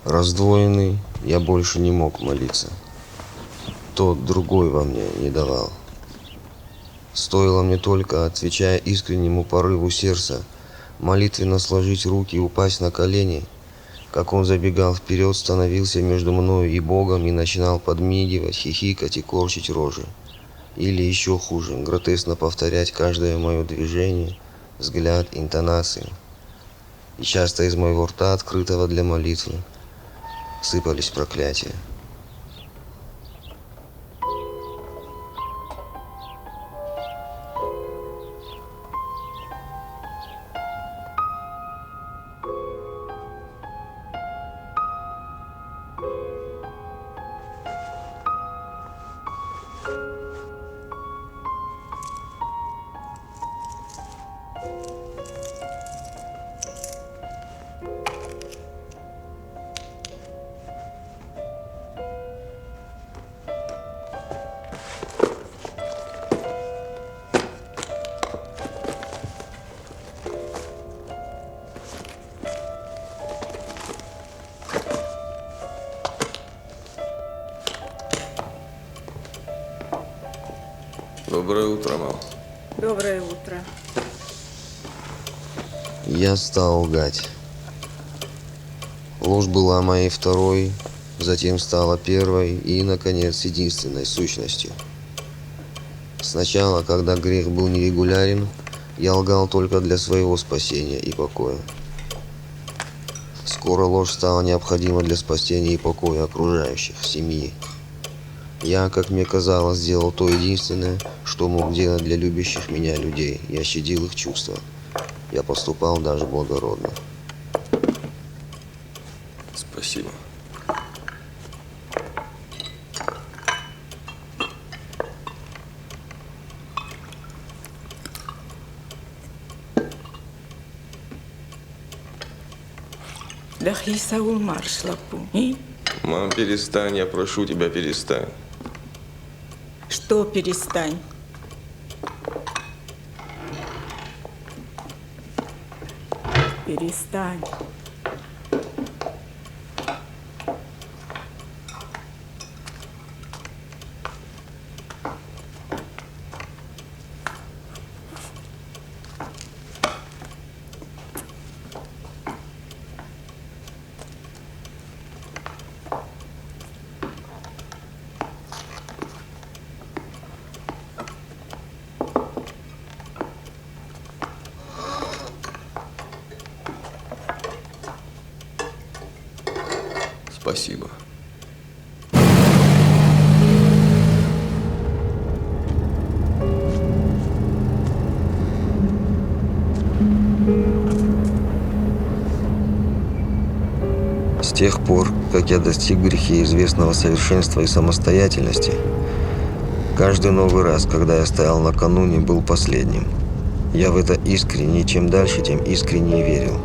Раздвоенный, я больше не мог молиться. Тот другой во мне не давал. Стоило мне только, отвечая искреннему порыву сердца, молитвенно сложить руки и упасть на колени, как он забегал вперед, становился между мною и Богом и начинал подмигивать, хихикать и корчить рожи. Или еще хуже, гротескно повторять каждое мое движение, взгляд, интонацию. И часто из моего рта, открытого для молитвы, сыпались проклятия. Доброе утро, мам. Доброе утро. Я стал лгать. Ложь была моей второй, затем стала первой и, наконец, единственной сущностью. Сначала, когда грех был нерегулярен, я лгал только для своего спасения и покоя. Скоро ложь стала необходима для спасения и покоя окружающих, семьи. Я, как мне казалось, сделал то единственное, что мог делать для любящих меня людей. Я щадил их чувства. Я поступал даже благородно. Спасибо. Дахиса умар шлапу. И? Мам, перестань, я прошу тебя, перестань. Что перестань? Перестань. Спасибо. С тех пор, как я достиг в грехе известного совершенства и самостоятельности, каждый новый раз, когда я стоял накануне, был последним. Я в это искренне, и чем дальше, тем искреннее верил.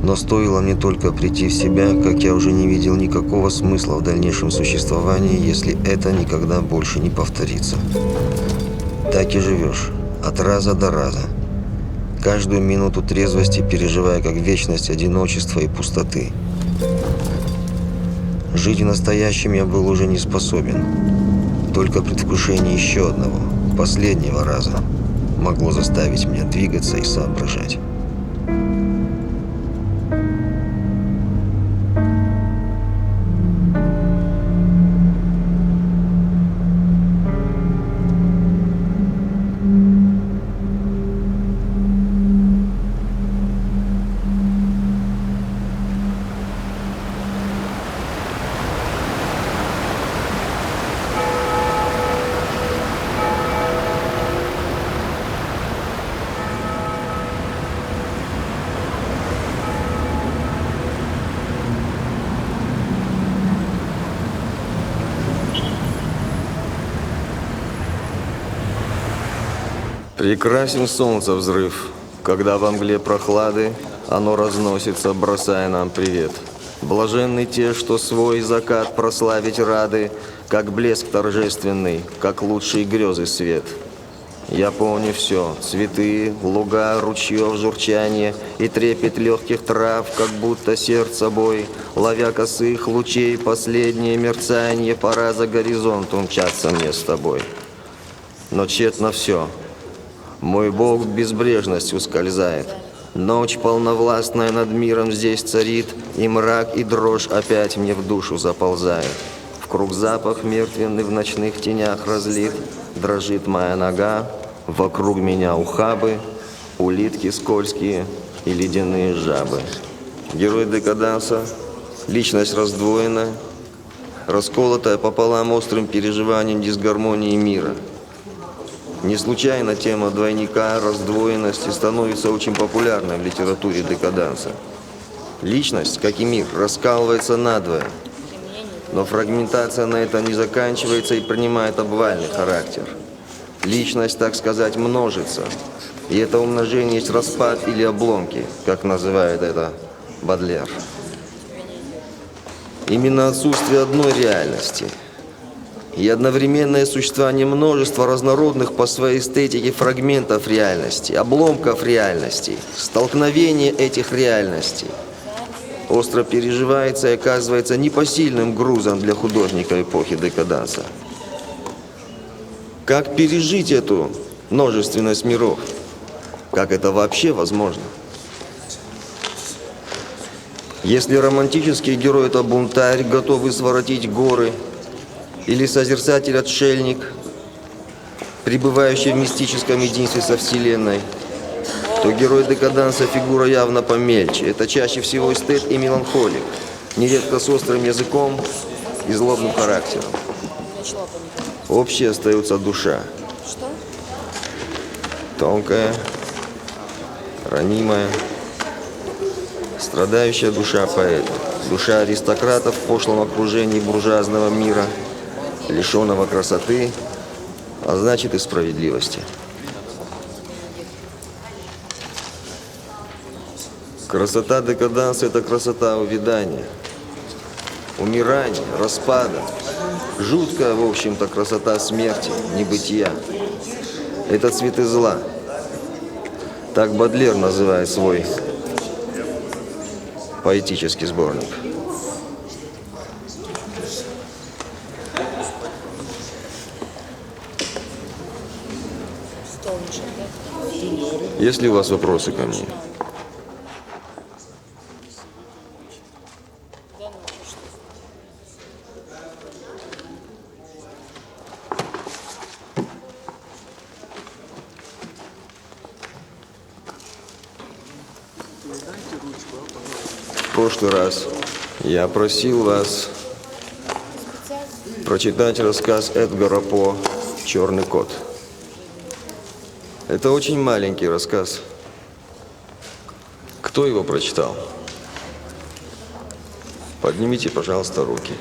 Но стоило мне только прийти в себя, как я уже не видел никакого смысла в дальнейшем существовании, если это никогда больше не повторится. Так и живешь, от раза до раза. Каждую минуту трезвости переживая как вечность одиночества и пустоты. Жить в настоящем я был уже не способен. Только предвкушение еще одного, последнего раза, могло заставить меня двигаться и соображать. Прекрасен солнца взрыв, когда во мгле прохлады оно разносится, бросая нам привет. Блаженны те, что свой закат прославить рады, как блеск торжественный, как лучшие грезы свет. Я помню все. Цветы, луга, ручьев, журчание и трепет легких трав, как будто сердце бой. Ловя косых лучей, последнее мерцание, пора за горизонт умчаться мне с тобой. Но тщетно все. Мой Бог в безбрежность ускользает. Ночь полновластная над миром здесь царит, и мрак, и дрожь опять мне в душу заползает. Вкруг запах мертвенный в ночных тенях разлит, дрожит моя нога, вокруг меня ухабы, улитки скользкие и ледяные жабы. Герой декаданса, личность раздвоенная, расколотая пополам острым переживанием дисгармонии мира. Не случайно тема двойника, раздвоенности становится очень популярной в литературе декаданса. Личность, как и мир, раскалывается надвое, но фрагментация на этом не заканчивается и принимает обвальный характер. Личность, так сказать, множится, и это умножение есть распад или обломки, как называет это Бодлер. Именно отсутствие одной реальности и одновременное существование множества разнородных по своей эстетике фрагментов реальности, обломков реальности, столкновение этих реальностей остро переживается и оказывается непосильным грузом для художника эпохи декаданса. Как пережить эту множественность миров? Как это вообще возможно? Если романтический герой – это бунтарь, готовый своротить горы, или созерцатель-отшельник, пребывающий в мистическом единстве со Вселенной, то герой декаданса фигура явно помельче. Это чаще всего эстет и меланхолик, нередко с острым языком и злобным характером. Общей остается душа. Тонкая, ранимая, страдающая душа поэта. Душа аристократов в пошлом окружении буржуазного мира, лишенного красоты, а значит и справедливости. Красота декаданса – это красота увядания, умирания, распада. Жуткая, в общем-то, красота смерти, небытия. Это цветы зла. Так Бодлер называет свой поэтический сборник. Есть ли у вас вопросы ко мне? В прошлый раз я просил вас прочитать рассказ Эдгара По «Черный кот». Это очень маленький рассказ. Кто его прочитал? Поднимите, пожалуйста, руки.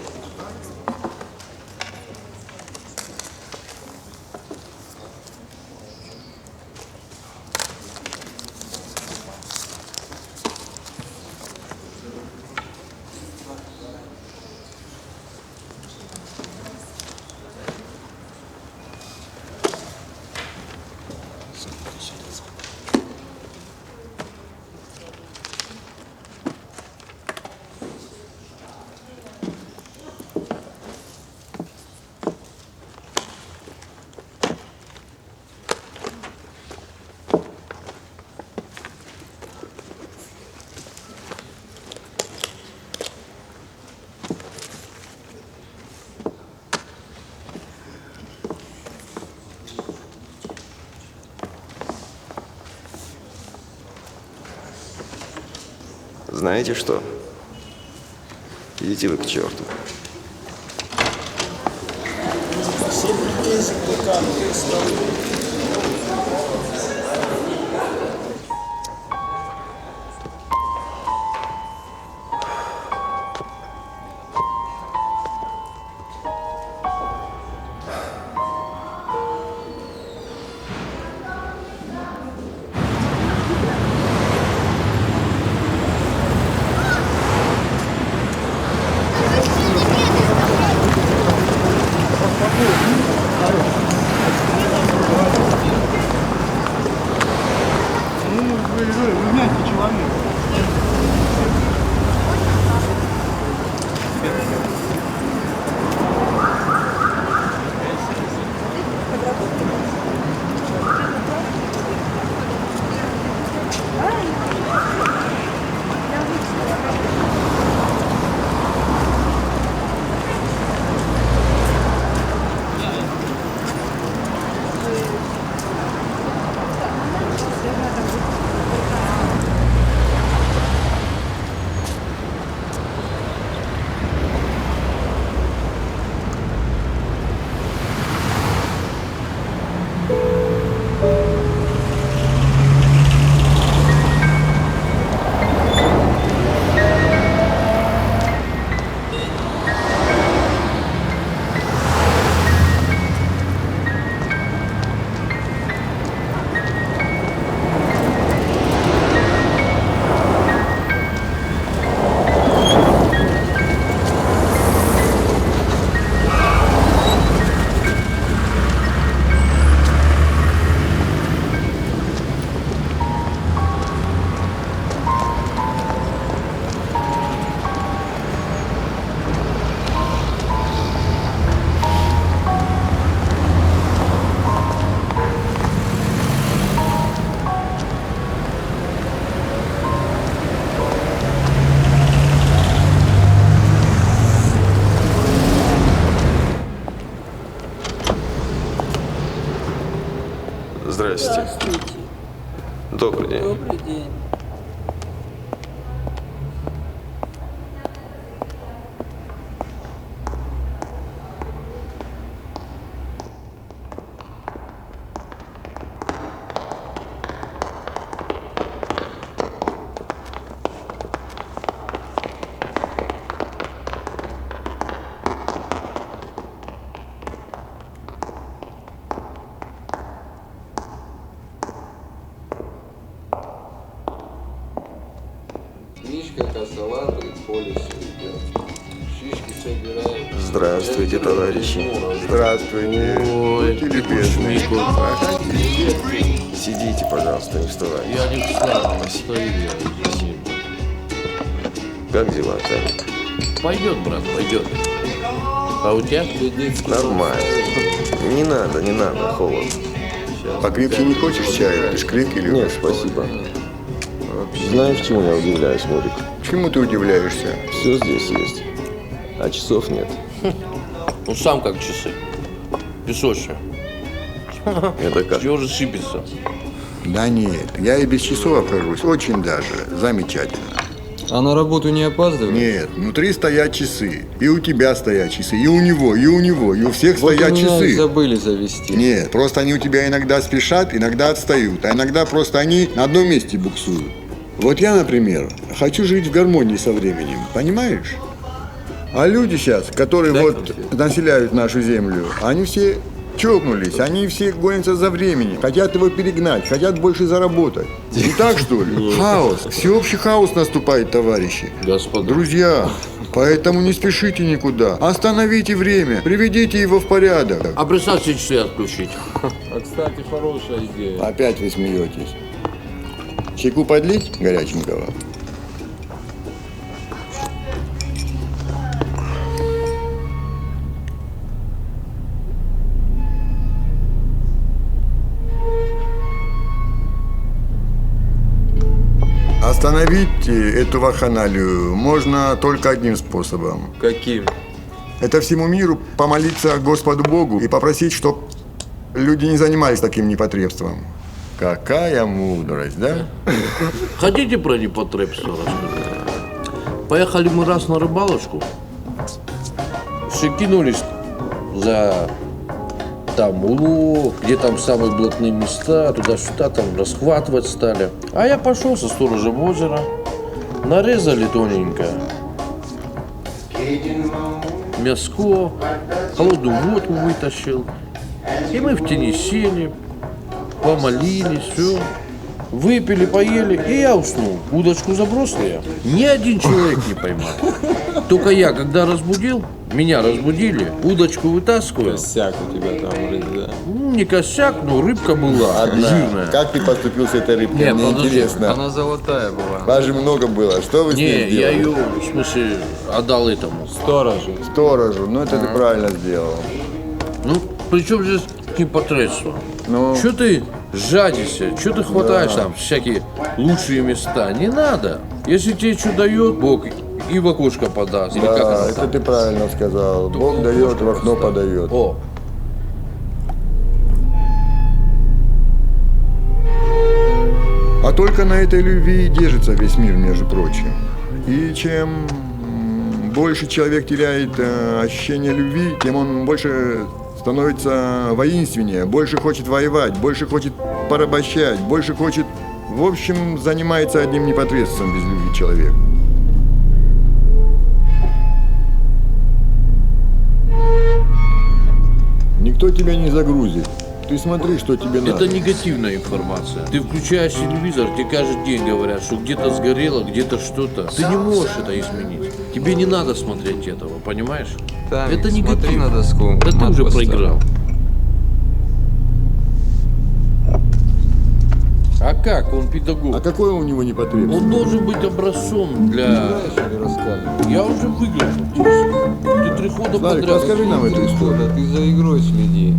Знаете что? Идите вы к черту. Здрасте. Здравствуйте. Добрый день. Добрый день. Мишка косолапый по лесу идет. Шишки собирает. Здравствуйте, товарищи. Здравствуйте. Ой, Будьте любезны. Сидите, пожалуйста, не вставайте. Я не встану, стою я. Спасибо. Как дела, Таня? Пойдет, брат, пойдет. А у тебя? Нормально. Не надо, холодно. Покрепче не хочешь чаю? Ты ж крепкий любишь? Нет, спасибо. Знаешь, чему я удивляюсь, Мурик? Чему ты удивляешься? Все здесь есть, а часов нет. Ну сам как часы. Песочек. Это как? Чего же сыпется? Да нет, я и без часов обхожусь. Очень даже. Замечательно. А на работу не опаздываешь? Нет, внутри стоят часы. И у тебя стоят часы, и у него, и у всех Вот стоят у меня их часы. забыли завести. Нет, просто они у тебя иногда спешат, иногда отстают, а иногда просто они на одном месте буксуют. Вот я, например, хочу жить в гармонии со временем, понимаешь? А люди сейчас, которые населяют нашу землю, они все чокнулись, они все гонятся за временем, хотят его перегнать, хотят больше заработать. Не так, что ли? Хаос, всеобщий хаос наступает, товарищи. Господа. Друзья, поэтому не спешите никуда. Остановите время, приведите его в порядок. А представьте, часы отключить. А, кстати, хорошая идея. Опять вы смеетесь. Чайку подлить горяченького? Остановить эту вакханалию можно только одним способом. Каким? Это всему миру помолиться Господу Богу и попросить, чтоб люди не занимались таким непотребством. Какая мудрость, да? Хотите про непотребство рассказать? Поехали мы раз на рыбалочку. Все кинулись за там улов, где там самые блатные места, туда-сюда там расхватывать стали. А я пошел со сторожем озера, нарезали тоненько мяско, холодную водку вытащил. И мы в тени сели, помолились, все. Выпили, поели, и я уснул. Удочку забросил я. Ни один человек не поймал. Только я, когда разбудил, меня разбудили, удочку вытаскиваю. Косяк у тебя там, да. не косяк, но рыбка была Одна. жирная. Как ты поступил с этой рыбкой? Не, Мне подожди. интересно. Она золотая была. Даже много было. Что вы с Не, ней я сделали? ее, в смысле, отдал этому. Сторожу. Сторожу. Ну, это ты правильно сделал. Ну, при чем здесь непотребство? Ну. Че ты жадишься? Че ты хватаешь там всякие лучшие места? Не надо. Если тебе что дает Бог, и в окошко подаст. Или как Да, оно это там? ты правильно сказал. Бог в дает, окошко в окно просто. подает. О, А только на этой любви и держится весь мир, между прочим. И чем больше человек теряет ощущение любви, тем он больше становится воинственнее, больше хочет воевать, больше хочет порабощать, больше хочет... В общем, занимается одним непотребством без любви человек. Никто тебя не загрузит. Ты смотри, что тебе надо. это негативная информация. Ты включаешь телевизор, тебе каждый день говорят, что где-то сгорело, где-то что-то. Ты не можешь это изменить. Тебе не надо смотреть этого, понимаешь? Тамик, это смотри негатив. на доску. Да ты Мат уже поставил. проиграл. А как? Он педагог. А какое у него непотребство? Он должен быть образцом для... Знаешь или рассказывай? Я уже выиграл фактически. Ты 3 хода Славик, подряд. расскажи нам эту историю. Да ты за игрой следи.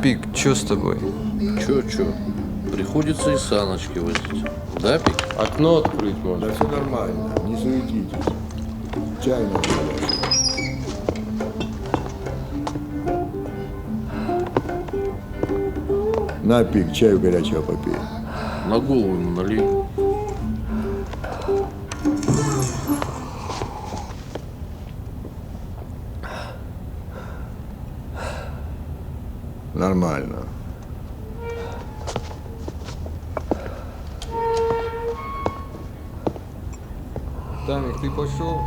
Пик, чё с тобой? Чё? Приходится и саночки возить. Да, Пик? Окно открыть можно. Да все нормально, не суетитесь. Чай надо. На, Пик, чаю горячего попей. На голову ему налей. Нормально. Тамик, ты пошел?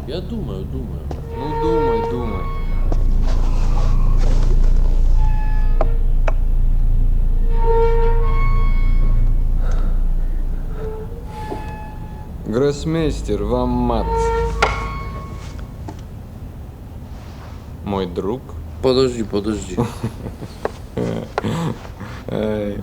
Я думаю. Ну думай. Гроссмейстер, вам мат. Мой друг. Подожди. Эй.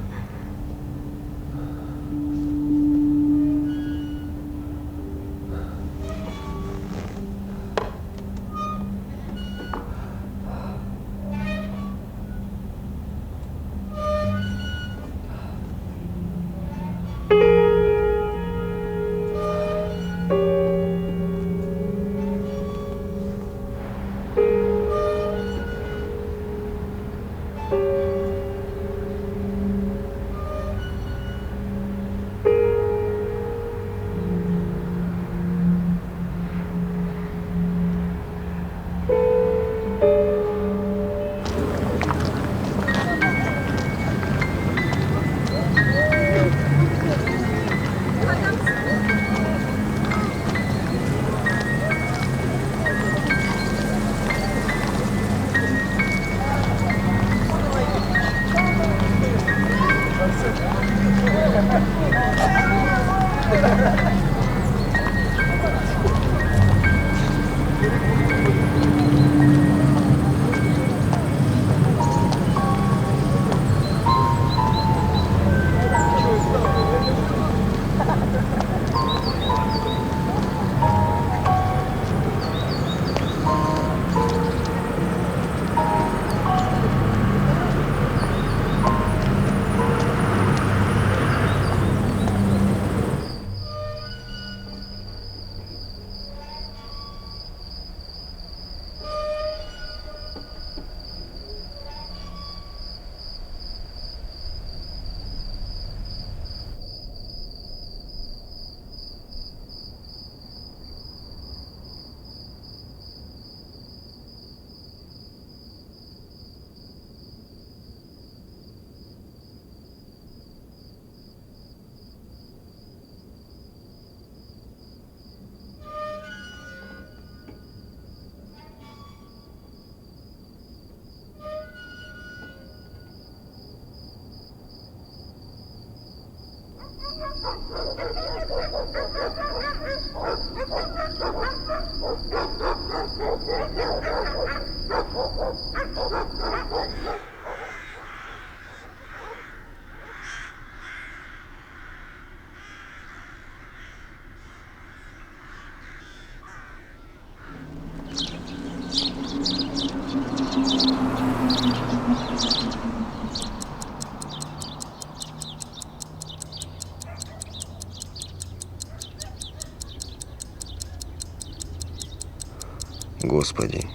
Господи,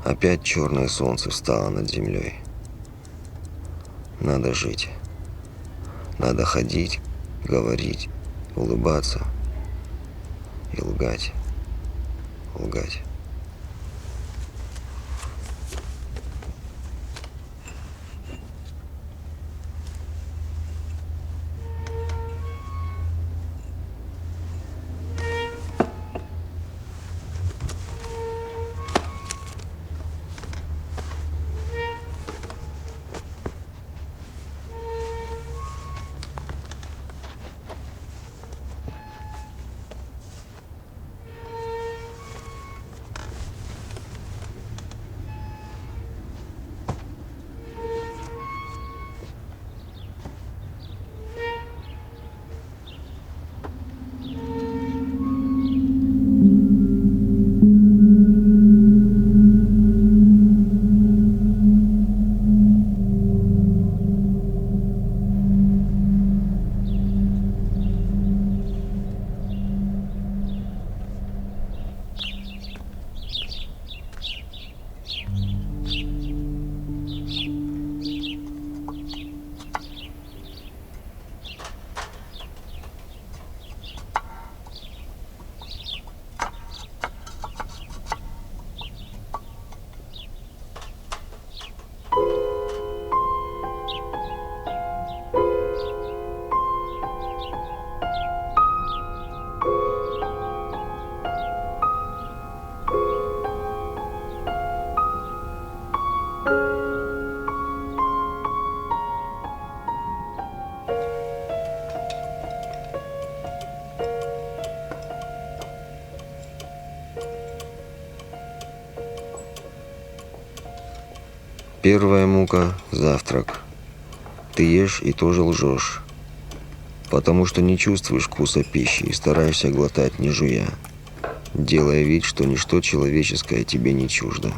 опять черное солнце встало над землей. Надо жить. Надо ходить, говорить, улыбаться и лгать. Лгать. Первая мука – завтрак. Ты ешь и тоже лжешь, потому что не чувствуешь вкуса пищи и стараешься глотать, не жуя, делая вид, что ничто человеческое тебе не чуждо.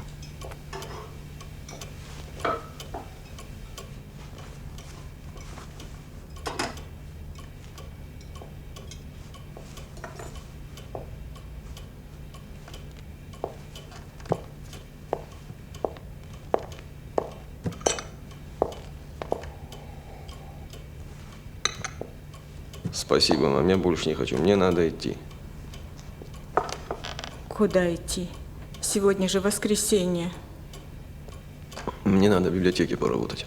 Спасибо, мам, я больше не хочу. Мне надо идти. Куда идти? Сегодня же воскресенье. Мне надо в библиотеке поработать.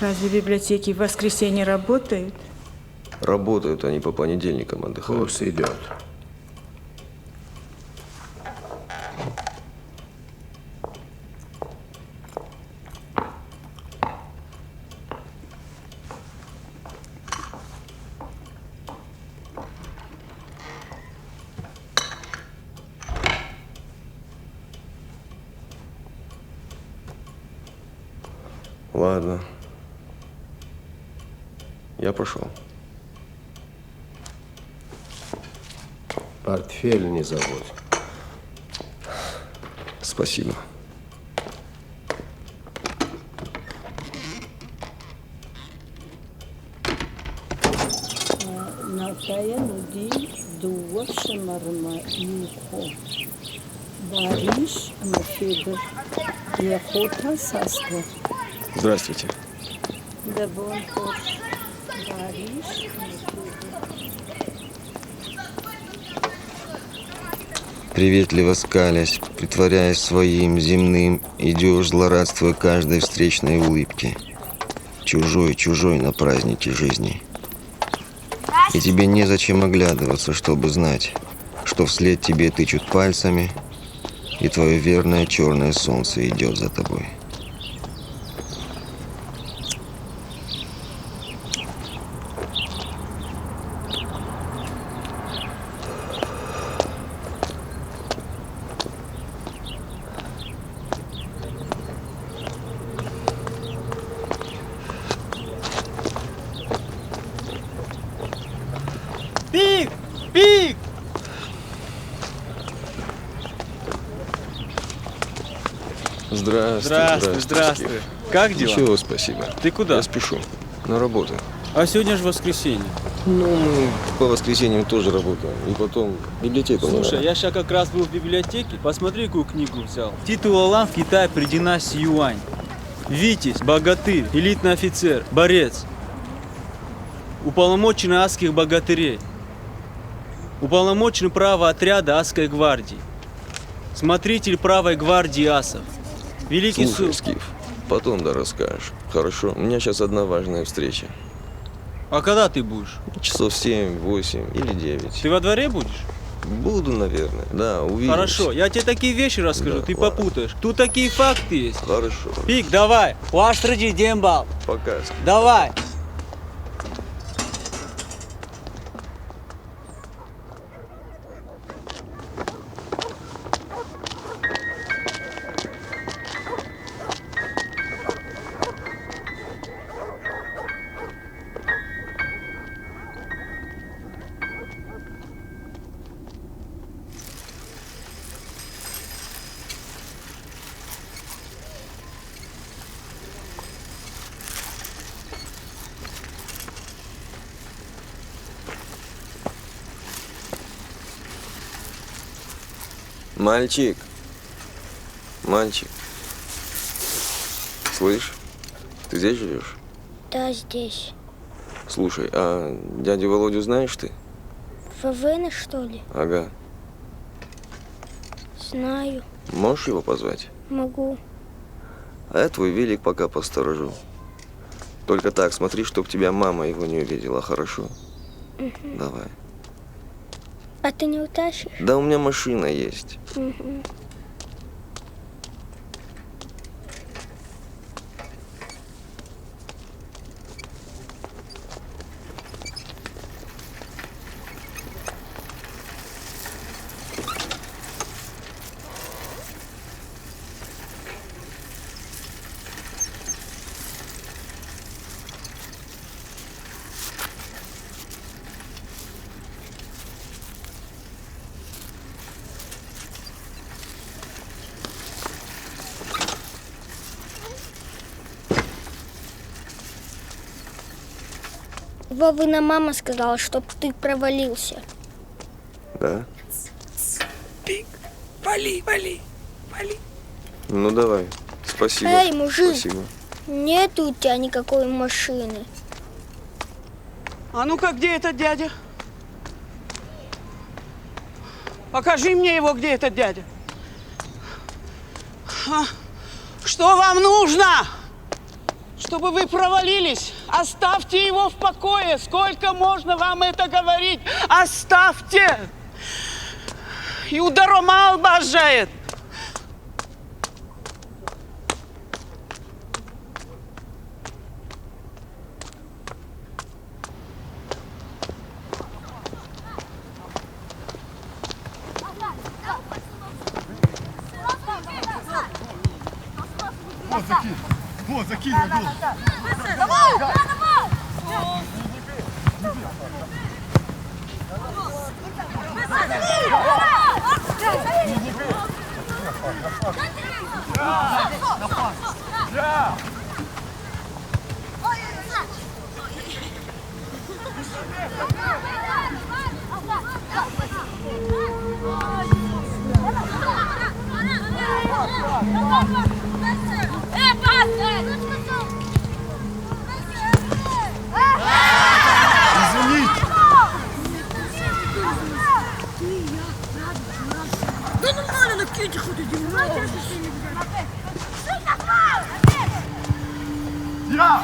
Разве библиотеки в воскресенье работают? Работают они по понедельникам, отдыхают. Курс идет. Ладно. Я пошел. Портфель не забудь. Спасибо. Натая Нуди Дуа Шамарма Юхо Бариш Мафедов Яхота Саства Здравствуйте. Дабон Хош Бариш Мафедов. Приветливо скалясь, притворяясь своим земным, идешь, злорадствуя каждой встречной улыбке. Чужой, чужой на празднике жизни. И тебе незачем оглядываться, чтобы знать, что вслед тебе тычут пальцами, и твое верное черное солнце идет за тобой. Пик! Пик! Здравствуй. Здравствуй, здравствуй. Как дела? Ничего, спасибо. Ты куда? Я спешу. На работу. А сегодня же воскресенье. Ну, мы по воскресеньям тоже работаем. И потом библиотеку не Слушай, надо. я сейчас как раз был в библиотеке. Посмотри, какую книгу взял. Титул Алан в Китае при династии Юань. Витязь, богатырь, элитный офицер, борец. Уполномоченный адских богатырей. Уполномоченный права отряда адской гвардии. Смотритель правой гвардии асов. Великий Слушай, суд. Скиф, потом да расскажешь. Хорошо? У меня сейчас одна важная встреча. А когда ты будешь? Часов 7, 8 или 9. Ты во дворе будешь? Буду, наверное. Да, увидимся. Хорошо, я тебе такие вещи расскажу, Да, ты ладно. попутаешь. Тут такие факты есть. Хорошо. Пик, давай. Уаштради дембал. Пока. Давай. Мальчик. Мальчик. Слышь, ты здесь живешь? Да, здесь. Слушай, а дядю Володю знаешь ты? ФВН, что ли? Ага. Знаю. Можешь его позвать? Могу. А я твой велик пока посторожу. Только так, смотри, чтоб тебя мама его не увидела, хорошо? Угу. Давай. А ты не утащишь? Да у меня машина есть. Угу. Вовина мама сказала, чтоб ты провалился. Да? Пик, вали, вали, вали. Ну давай. Спасибо. Эй, мужик. Спасибо. Нет у тебя никакой машины. А ну-ка, где этот дядя? Покажи мне его, где этот дядя. А? Что вам нужно? Чтобы вы провалились. Оставьте его в покое. Сколько можно вам это говорить? Оставьте. И ударомал бажает. Вот, закинь, иду. Да нормально, на кете хоть иди. Я!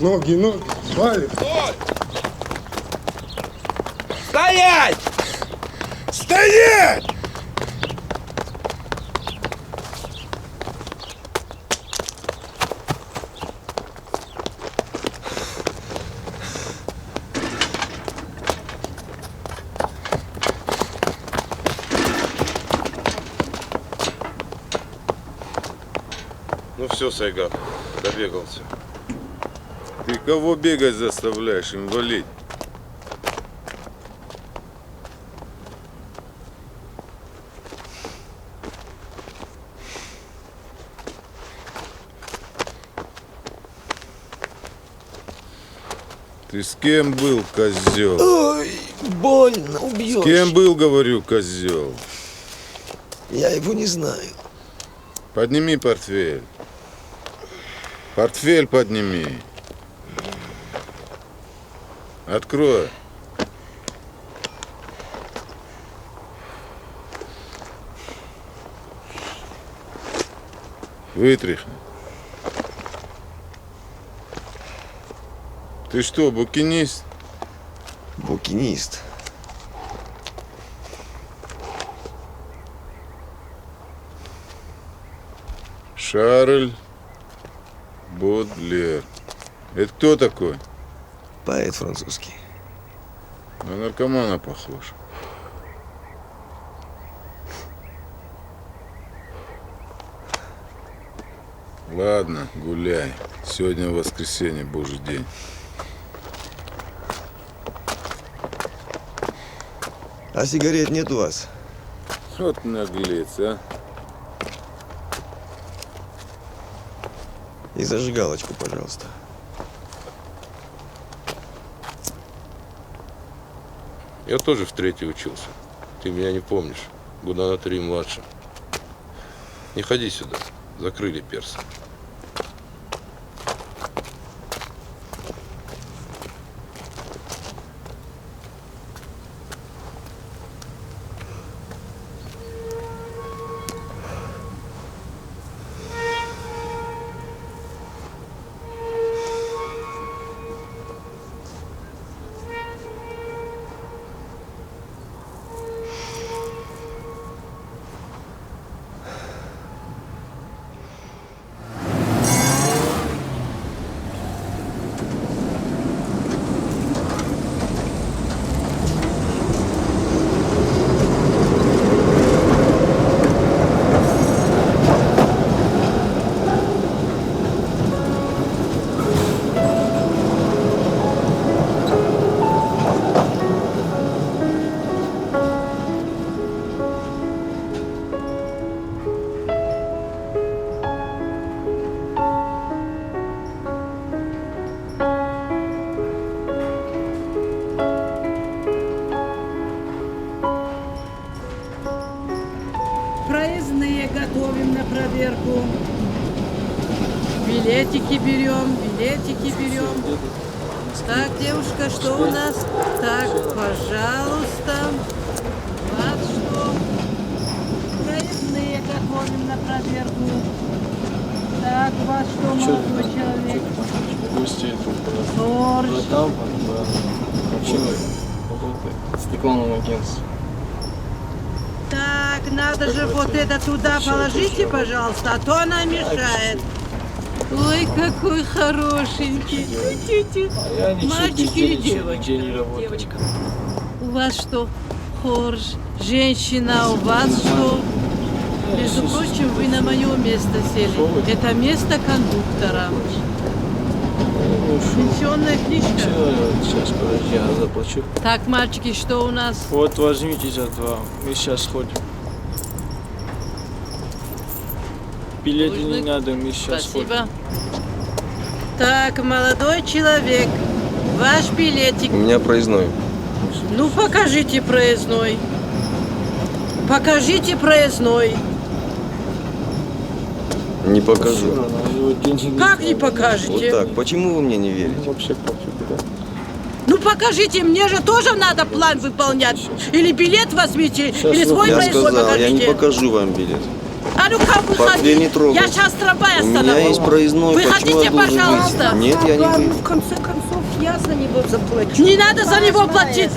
Ноги, ноги. Валим. Стоять! Стоять! Ну все, Сайгак, добегался. Ты кого бегать заставляешь, инвалид? Ты с кем был, козел? Ой, больно, убьешь. С кем был, говорю, козел? Я его не знаю. Подними портфель. Портфель подними. Открой. Вытряхни. Ты что, букинист? Букинист. Шарль Бодлер. Это кто такой? Поэт французский. На наркомана похож. Ладно, гуляй. Сегодня воскресенье, божий день. А сигарет нет у вас? Вот наглец, а. И зажигалочку, пожалуйста. Я тоже в 3-й учился. Ты меня не помнишь. Года на 3 младше. Не ходи сюда. Закрыли перса. Проездные готовим на проверку. Билетики берем, билетики берем. Так, девушка, что у нас? Так, пожалуйста. Вот что. Проездные готовим на проверку. Так, вас что, молодой человек? Торч. В рекламном агентстве. Так, надо же вот это туда положите, пожалуйста, а то она мешает. Ой, какой хорошенький. Мальчик или девочка? Девочка. У вас что, хорж? Женщина, у вас что? Между прочим, вы на мое место сели. Это место кондуктора. Пенсионная книжка. Сейчас, подожди, я заплачу. Так, мальчики, что у нас? Вот, возьмите за 2. Мы сейчас ходим. Билеты не надо, мы сейчас Спасибо. ходим. Так, молодой человек, ваш билетик. У меня проездной. Ну, покажите проездной. Покажите проездной. Не покажу. Как не покажете? Вот так. Почему вы мне не верите? Вообще пофиг, да? Ну покажите, мне же тоже надо план выполнять. Или билет возьмите, или свой Я проездной сказал, я не покажите. покажу вам билет. А ну-ка, Портфель не выходи. трогай. Я сейчас трамвай У меня остановлю. есть проездной. Выходите, почему я должен пожалуйста. выйти? Нет, я не выйду. В конце концов, я за него заплачу. Не надо за него платить.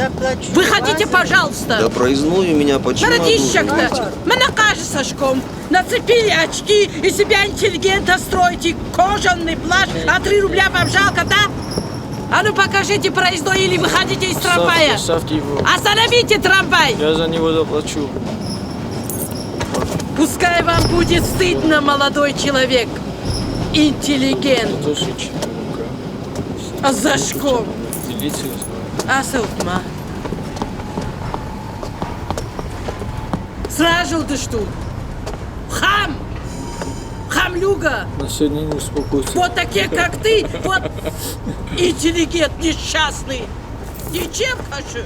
Выходите, пожалуйста. Да проездной у меня почему я должен выйти? Городищак-то. Мы накажем Сашком. Нацепили очки и себя интеллигента строите. Кожаный плащ, а 3 рубля вам жалко, да? А ну покажите проездной или выходите из трамвая. Ставьте его. Остановите трамвай. Я за него заплачу. Пускай вам будет стыдно, молодой человек. Интеллигент. А Зашком. Асылтма. Сражил ты что? Хам! Хамлюга! На сегодня не успокойся. Вот такие, как ты, вот интеллигент несчастный. Ничем хочу.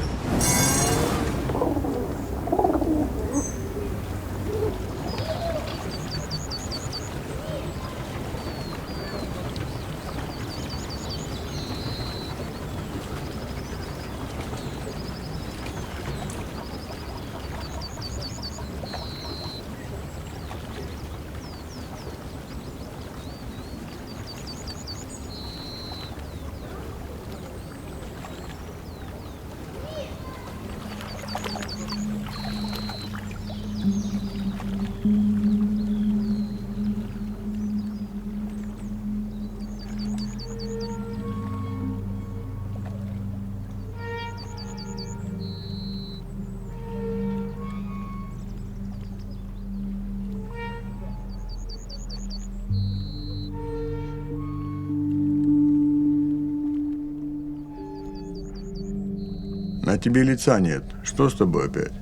На тебе лица нет. Что с тобой опять?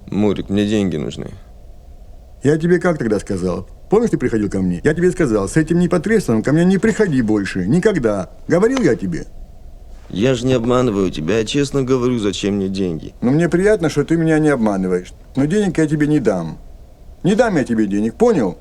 Мурик, мне деньги нужны. Я тебе как тогда сказал? Помнишь, ты приходил ко мне? Я тебе сказал, с этим непотребством ко мне не приходи больше. Никогда. Говорил я тебе? Я же не обманываю тебя, я честно говорю, зачем мне деньги. Но мне приятно, что ты меня не обманываешь. Но денег я тебе не дам. Не дам я тебе денег, понял?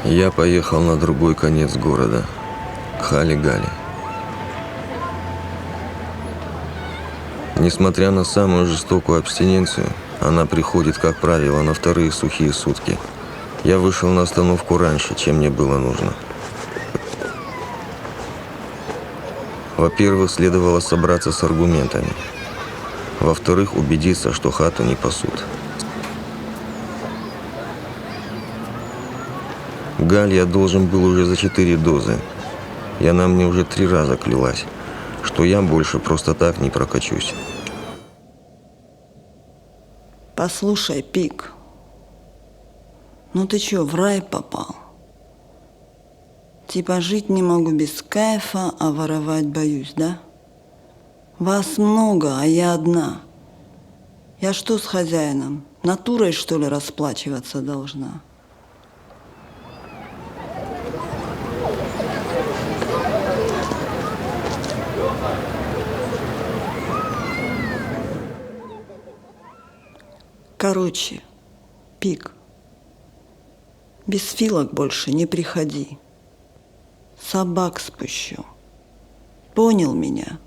Я поехал на другой конец города, к Хали-Гали. Несмотря на самую жестокую абстиненцию, она приходит, как правило, на вторые сухие сутки. Я вышел на остановку раньше, чем мне было нужно. Во-первых, следовало собраться с аргументами. Во-вторых, убедиться, что хату не пасут. Галь я должен был уже за 4 дозы. И она мне уже 3 раза клялась, что я больше просто так не прокачусь. Послушай, Пик, ну ты чё, в рай попал? Типа жить не могу без кайфа, а воровать боюсь, да? Вас много, а я одна. Я что с хозяином? Натурой, что ли, расплачиваться должна? Короче, Пик, без филок больше не приходи. Собак спущу. Понял меня?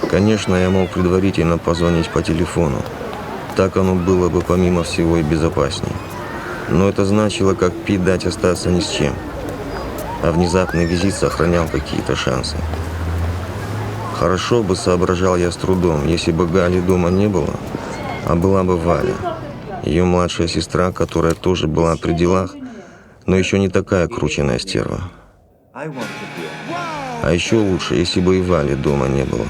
Конечно, я мог предварительно позвонить по телефону. Так оно было бы помимо всего и безопаснее. Но это значило, как Пи дать остаться ни с чем. А внезапный визит сохранял какие-то шансы. Хорошо бы соображал я с трудом, если бы Гали дома не было, а была бы Валя, ее младшая сестра, которая тоже была при делах, но еще не такая крученая стерва. А еще лучше, если бы и Вали дома не было,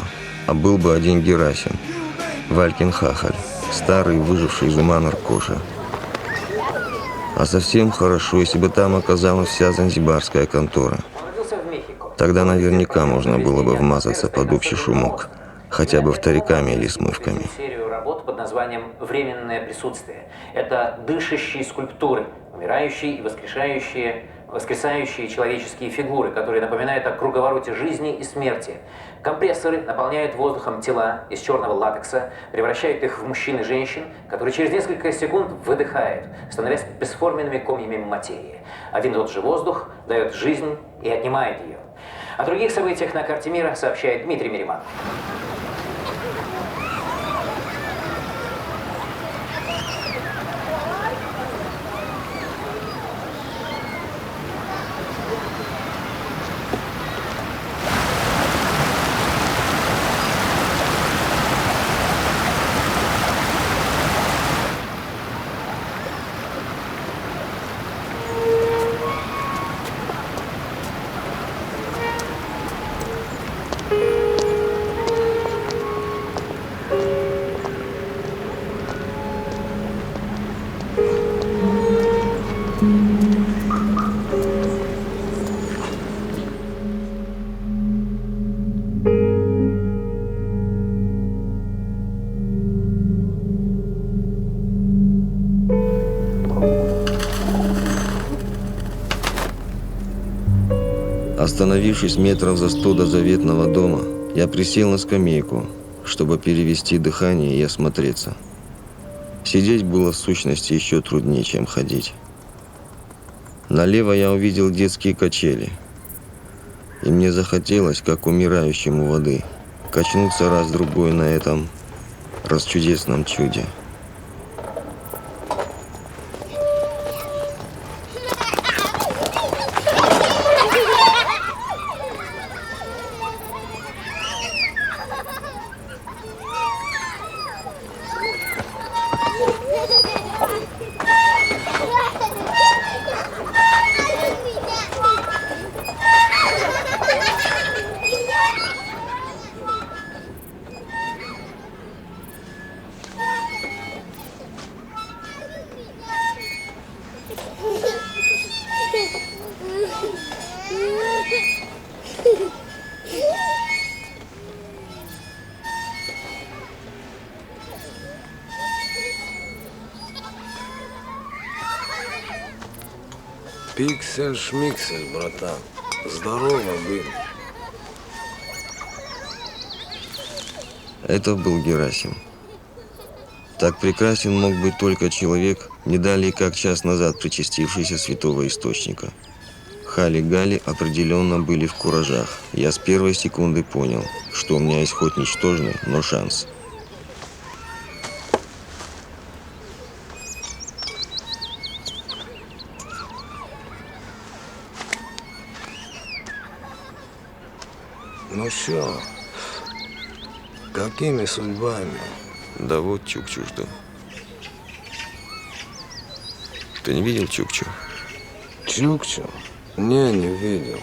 а был бы один Герасим, Валькин хахаль, старый, выживший из ума наркоша. А совсем хорошо, если бы там оказалась вся занзибарская контора. Тогда наверняка можно было бы вмазаться под общий шумок, хотя бы вториками или смывками. Серию работ под названием «Временное присутствие». Это дышащие скульптуры, умирающие и воскресающие человеческие фигуры, которые напоминают о круговороте жизни и смерти. Компрессоры наполняют воздухом тела из черного латекса, превращают их в мужчин и женщин, которые через несколько секунд выдыхают, становясь бесформенными комьями материи. Один и тот же воздух дает жизнь и отнимает ее. О других событиях на карте мира сообщает Дмитрий Мериманов. Остановившись метров за 100 до заветного дома, я присел на скамейку, чтобы перевести дыхание и осмотреться. Сидеть было в сущности еще труднее, чем ходить. Налево я увидел детские качели, и мне захотелось, как умирающему воды, качнуться раз-другой на этом расчудесном чуде. Пиксель-шмиксель, братан. Здорово, блин. Это был Герасим. Так прекрасен мог быть только человек, не далее как час назад причастившийся святого источника. Хали-Гали определенно были в куражах. Я с первой секунды понял, что у меня есть хоть ничтожный, но шанс. Ну что, какими судьбами? Да вот Чукчу жду. Ты не видел Чукчу? Чукчу? Не видел.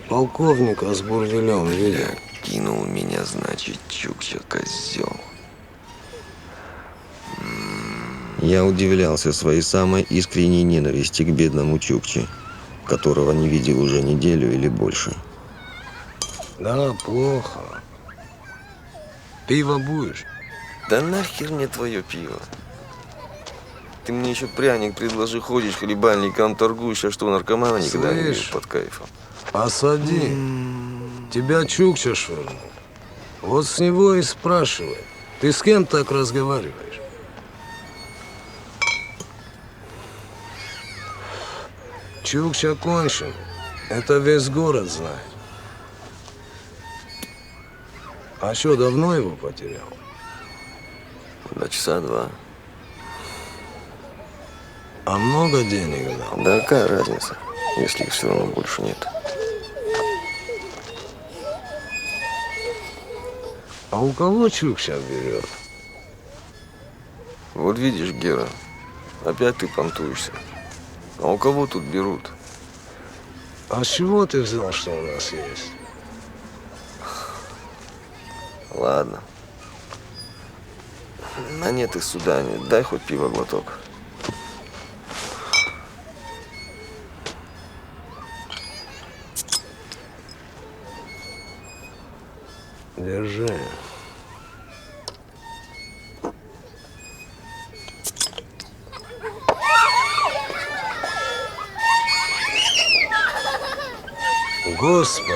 Полковника с бурвелем видел. Кинул меня, значит, Чукча, козел. Я удивлялся своей самой искренней ненависти к бедному Чукче, которого не видел уже неделю или больше. Да, плохо. Пиво будешь? Да нахер мне твое пиво. Ты мне еще пряник предложи, ходишь, хлебальником торгуешь, а что, наркомана никогда не видел под кайфом. Посади. Тебя Чукча швырнул. Вот с него и спрашивай. Ты с кем так разговариваешь? Чукча кончен. Это весь город знает. А что, давно его потерял? Да часа два. А много денег дал? Да какая разница, если их все равно больше нет. А у кого Чукча берет? Вот видишь, Гера, опять ты понтуешься. А у кого тут берут? А с чего ты взял, что у нас есть? Ладно. На нет их сюда, нет. Дай хоть пиво глоток. Держи. Господи,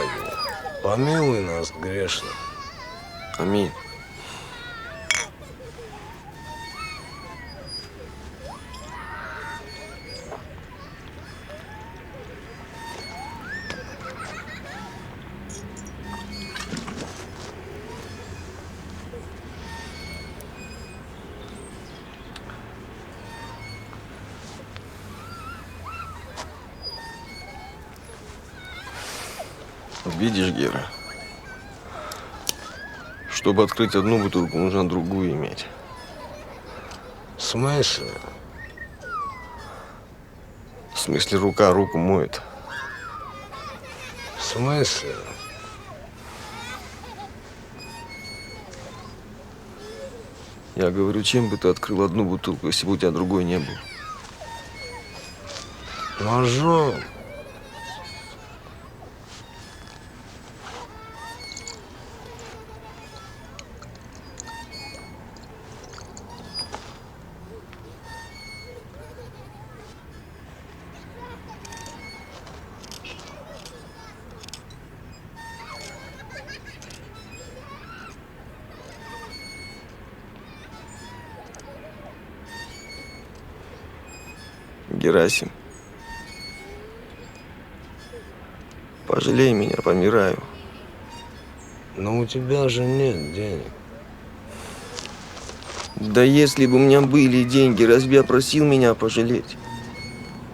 помилуй нас грешных. Аминь. Видишь, Гера, чтобы открыть одну бутылку, нужно другую иметь. В смысле? В смысле, рука руку моет. В смысле? Я говорю, чем бы ты открыл одну бутылку, если бы у тебя другой не было? Ножом. Герасим, пожалей меня, помираю. Но у тебя же нет денег. Да если бы у меня были деньги, разве я просил меня пожалеть?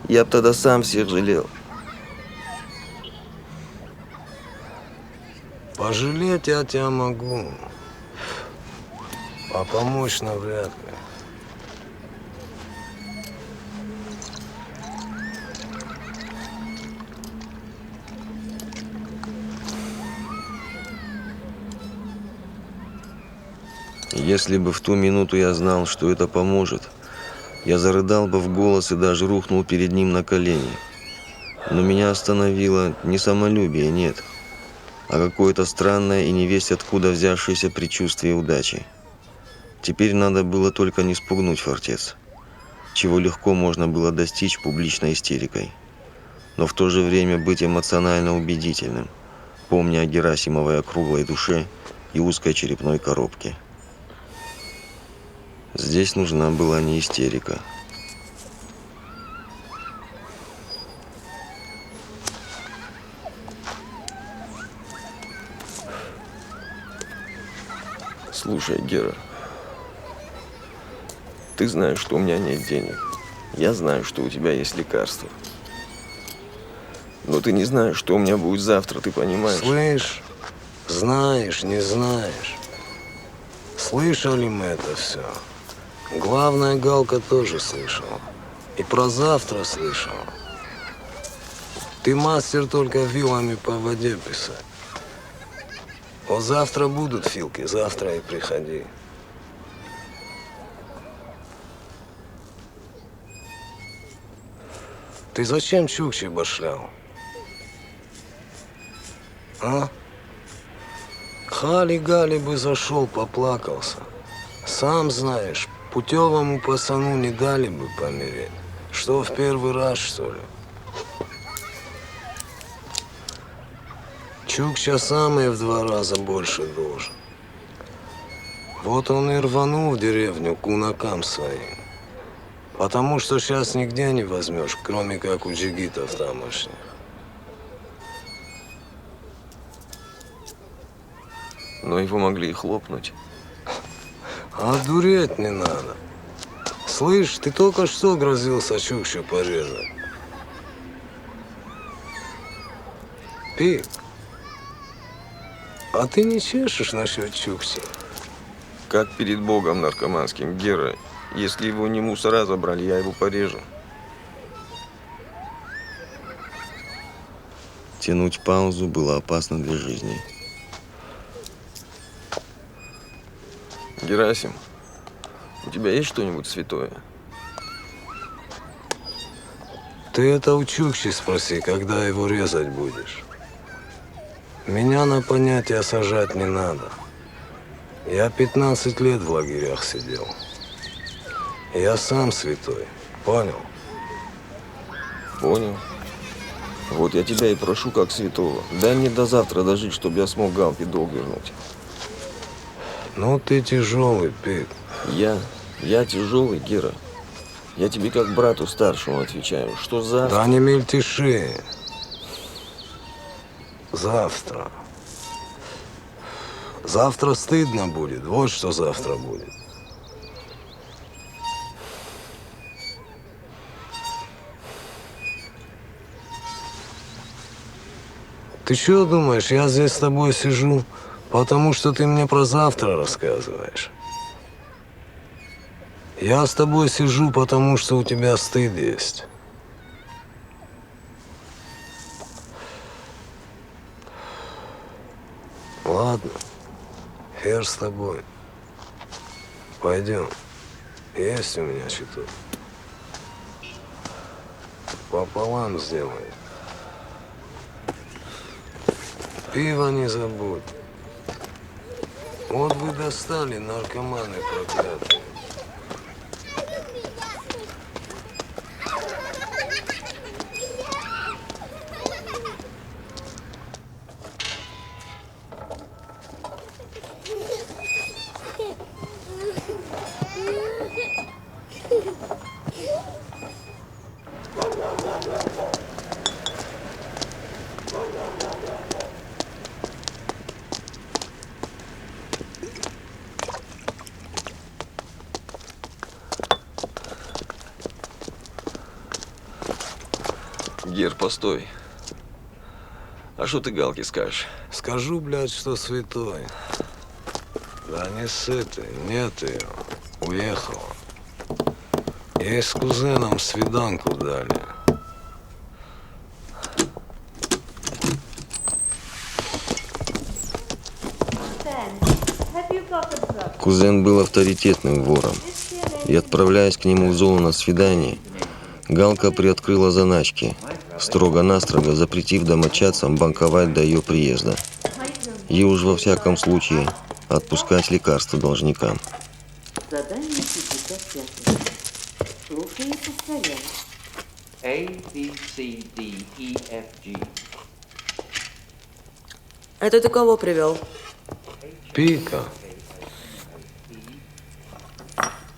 Я бы тогда сам всех жалел. Пожалеть я тебя могу, а помочь навряд ли. Если бы в ту минуту я знал, что это поможет, я зарыдал бы в голос и даже рухнул перед ним на колени. Но меня остановило не самолюбие, нет, а какое-то странное и невесть откуда взявшееся предчувствие удачи. Теперь надо было только не спугнуть Фортец, чего легко можно было достичь публичной истерикой, но в то же время быть эмоционально убедительным, помня о Герасимовой округлой душе и узкой черепной коробке. Здесь нужна была не истерика. Слушай, Гера, ты знаешь, что у меня нет денег. Я знаю, что у тебя есть лекарства. Но ты не знаешь, что у меня будет завтра, ты понимаешь? Слышь, знаешь, не знаешь. Слышали мы это все. Главная Галка тоже слышала. И про завтра слышала. Ты мастер только вилами по воде писать. Вот завтра будут филки, завтра и приходи. Ты зачем Чукчи башлял? А? Хали-гали бы зашел, поплакался. Сам знаешь, путевому пацану не дали бы помереть. Что, в первый раз, что ли? Чукча сам и в 2 раза больше должен. Вот он и рванул в деревню к кунакам своим. Потому что сейчас нигде не возьмешь, кроме как у джигитов тамошних. Но его могли и хлопнуть. А дуреть не надо. Слышь, ты только что грозился Чукчу порезать. Пик, а ты не чешешь насчет Чукчи? Как перед Богом наркоманским, Гера. Если его не мусора забрали, я его порежу. Тянуть паузу было опасно для жизни. Герасим, у тебя есть что-нибудь святое? Ты это у Чукчи спроси, когда его резать будешь. Меня на понятия сажать не надо. Я 15 лет в лагерях сидел. Я сам святой. Понял? Понял. Вот я тебя и прошу как святого. Дай мне до завтра дожить, чтобы я смог Галке долг вернуть. Ну ты тяжелый, Пит. Я тяжелый, Гера. Я тебе как брату старшему отвечаю. Что завтра? Да не мельтеши. Завтра. Завтра стыдно будет. Вот что завтра будет. Ты что думаешь, я здесь с тобой сижу, потому что ты мне про завтра рассказываешь? Я с тобой сижу, потому что у тебя стыд есть. Ладно, хер с тобой. Пойдем. Есть у меня что-то. Пополам сделаем. Пиво не забудь. Вот вы достали, наркоманы проклятые. Гер, постой. А что ты Галке скажешь? Скажу, блядь, что святой. Да не ссы ты, нет ее. Уехала. Ей с кузеном свиданку дали. Кузен был авторитетным вором. И, отправляясь к нему в зону на свидание, Галка приоткрыла заначки, строго-настрого запретив домочадцам банковать до ее приезда. И уж во всяком случае отпускать лекарства должникам. Задание 55. Слушай и повторяй. A, B, C, D, E, F, G. Это ты кого привел? Пика.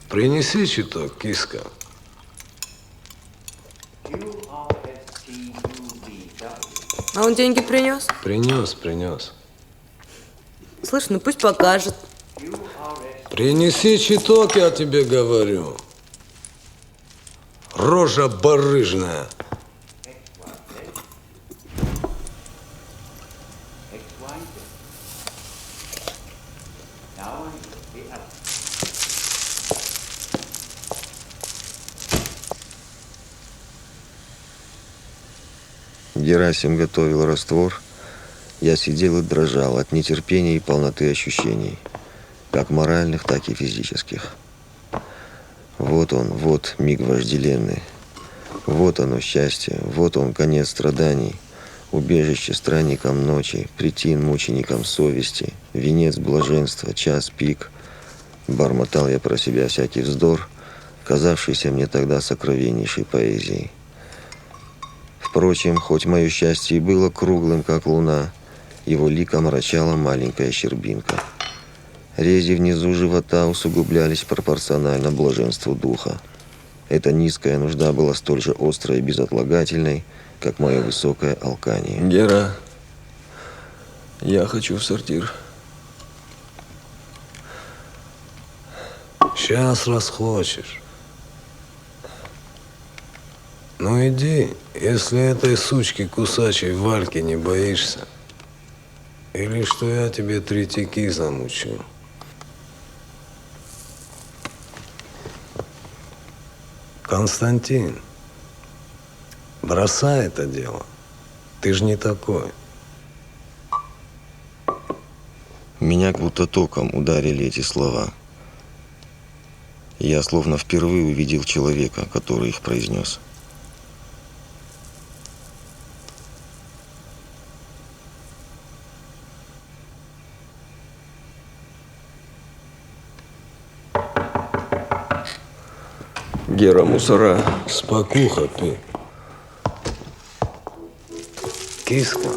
Принеси чуток, киска. А он деньги принес? Принес. Слышь, ну пусть покажет. Принеси чуток, я тебе говорю. Рожа барыжная. Герасим готовил раствор. Я сидел и дрожал от нетерпения и полноты ощущений, как моральных, так и физических. Вот он, вот миг вожделенный. Вот оно счастье, вот он конец страданий, убежище странникам ночи, притин мученикам совести, венец блаженства, час пик. Бормотал я про себя всякий вздор, казавшийся мне тогда сокровеннейшей поэзией. Впрочем, хоть мое счастье и было круглым, как луна, его лик омрачала маленькая щербинка. Рези внизу живота усугублялись пропорционально блаженству духа. Эта низкая нужда была столь же острой и безотлагательной, как мое высокое алкание. Гера, я хочу в сортир. Сейчас расхочешь. Ну иди, если этой сучки кусачей Вальки не боишься. Или что я тебе третьяки замучу. Константин, бросай это дело. Ты же не такой. Меня будто током ударили эти слова. Я словно впервые увидел человека, который их произнес. Гера, мусора. Спокуха ты. Киска,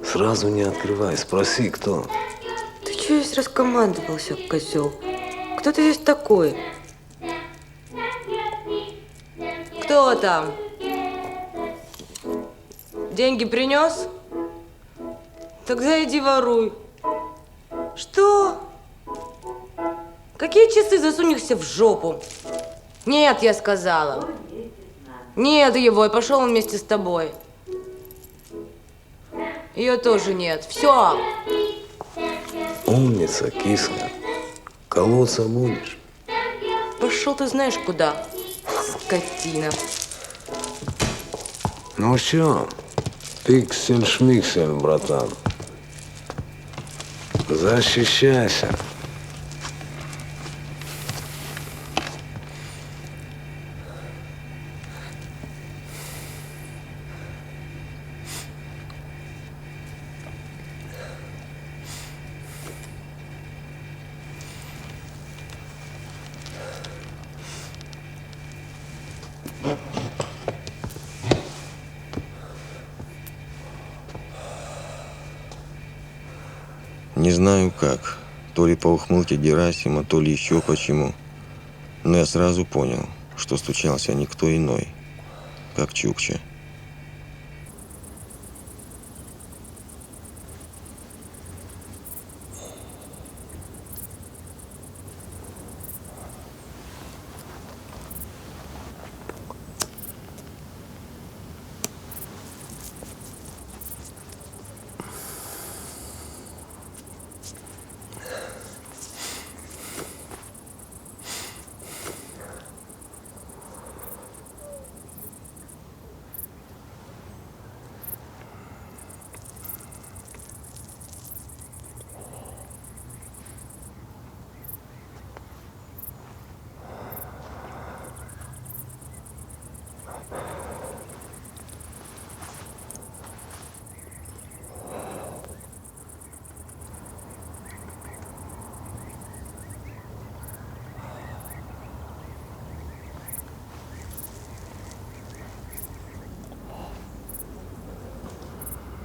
сразу не открывай, спроси, кто. Ты че весь раскомандовался, козел? Кто ты здесь такой? Кто там? Деньги принес? Тогда иди воруй. Что? Какие часы, засунешься в жопу? Нет, я сказала. Нет его, и пошел он вместе с тобой. Ее тоже нет. Все. Умница, киска. Колоться будешь? Пошел ты знаешь куда, скотина. Ну что, пиксель-шмиксель, братан. Защищайся. Не знаю как, то ли по ухмылке Герасима, то ли еще почему, но я сразу понял, что стучался никто иной, как Чукча.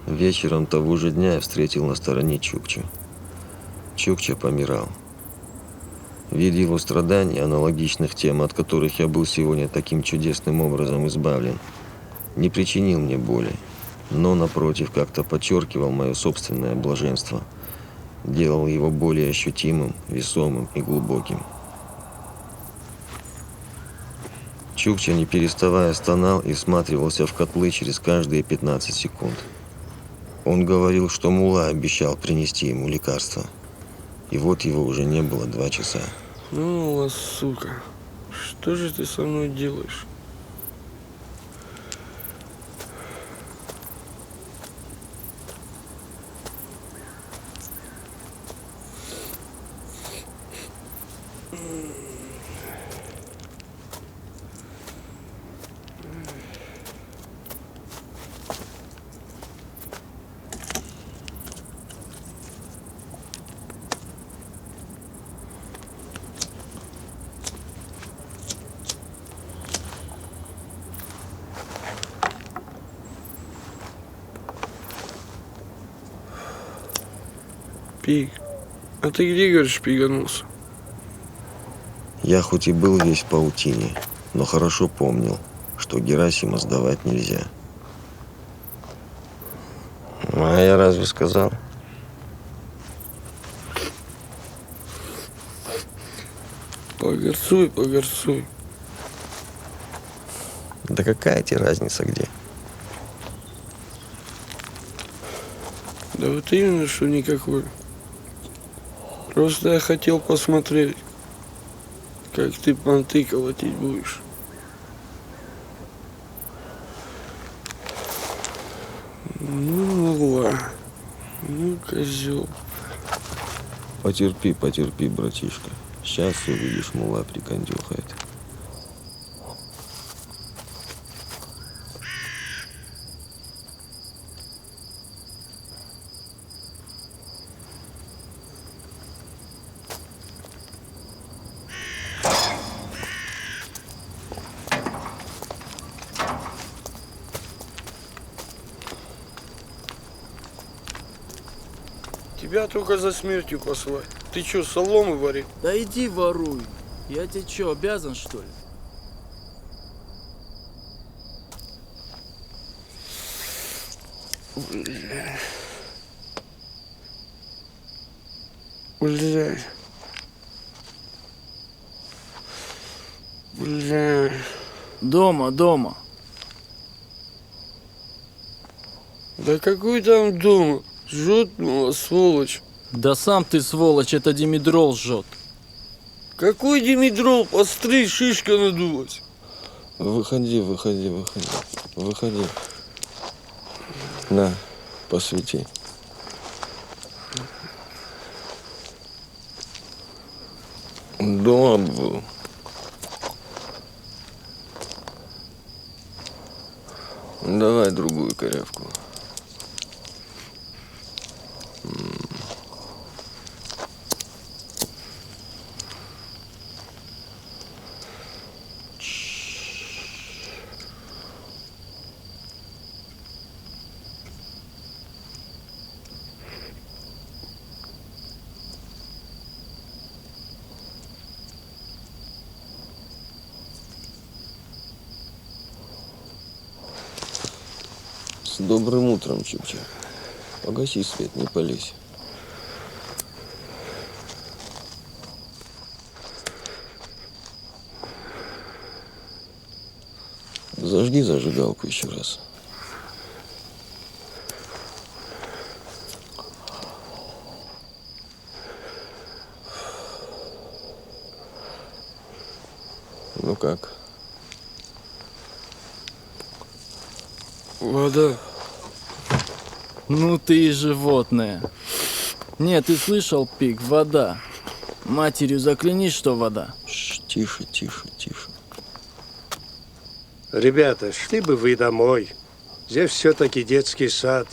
Вечером того же дня я встретил на стороне Чукчу. Чукча помирал. Вид его страданий, аналогичных тем, от которых я был сегодня таким чудесным образом избавлен, не причинил мне боли, но, напротив, как-то подчеркивал мое собственное блаженство, делал его более ощутимым, весомым и глубоким. Чукча, не переставая, стонал и всматривался в котлы через каждые 15 секунд. Он говорил, что мулла обещал принести ему лекарство. И вот его уже не было 2 часа. Ну, вас, сука, что же ты со мной делаешь? Пик, а ты где, говоришь, пиганулся? Я хоть и был весь в паутине, но хорошо помнил, что Герасима сдавать нельзя. А я разве сказал? Погорцуй, погорцуй. Да какая тебе разница где? Да вот именно, что никакой. Просто я хотел посмотреть, как ты понты колотить будешь. Ну, ладно. Ну, козел. Потерпи, потерпи, братишка. Сейчас увидишь, мула прикандюхает. Тебя только за смертью послать. Ты что, соломы варил? Да иди воруй. Я тебе что, обязан, что ли? Бля. Бля. Дома, дома. Да какой там дома? Жжет, ну, сволочь. Да сам ты сволочь, это димедрол жжет. Какой димедрол? Посмотри, шишка надулась. Выходи, выходи, выходи. Выходи. На, посвети. Дома был. Давай другую корявку. С добрым утром, Чукча. Погаси свет, не пались. Зажги зажигалку еще раз. Ну как? Вода. Ну ты и животное. Нет, ты слышал, Пик, вода. Матерью заклянись, что вода. Тише, тише, тише. Ребята, шли бы вы домой. Здесь все-таки детский сад.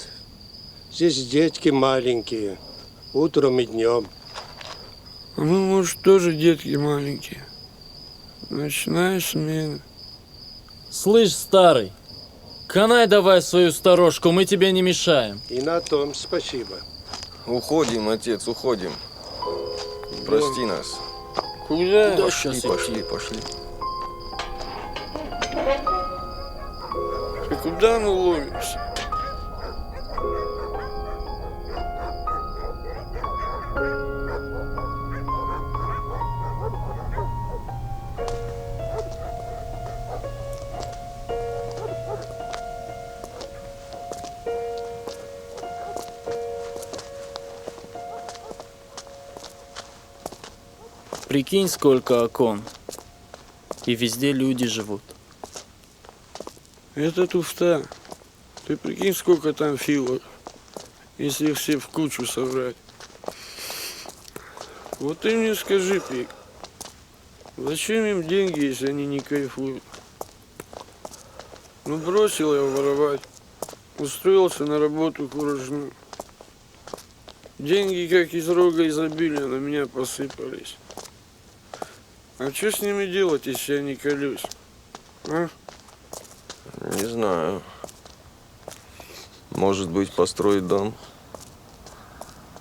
Здесь детки маленькие. Утром и днем. А мы, может, тоже детки маленькие. Ночная смена. Слышь, старый, канай давай свою сторожку, мы тебе не мешаем. И на том спасибо. Уходим, отец, уходим. Прости нас. Куда? Пошли, пошли, пошли. Ты куда мы ловимся? Прикинь, сколько окон. И везде люди живут. Это туфта. Ты прикинь, сколько там филок, если их все в кучу собрать. Вот ты мне скажи, Пик, зачем им деньги, если они не кайфуют? Ну, бросил я воровать, устроился на работу куражную. Деньги, как из рога изобилия, на меня посыпались. А что с ними делать, если я не колюсь? А? Не знаю. Может быть, построить дом?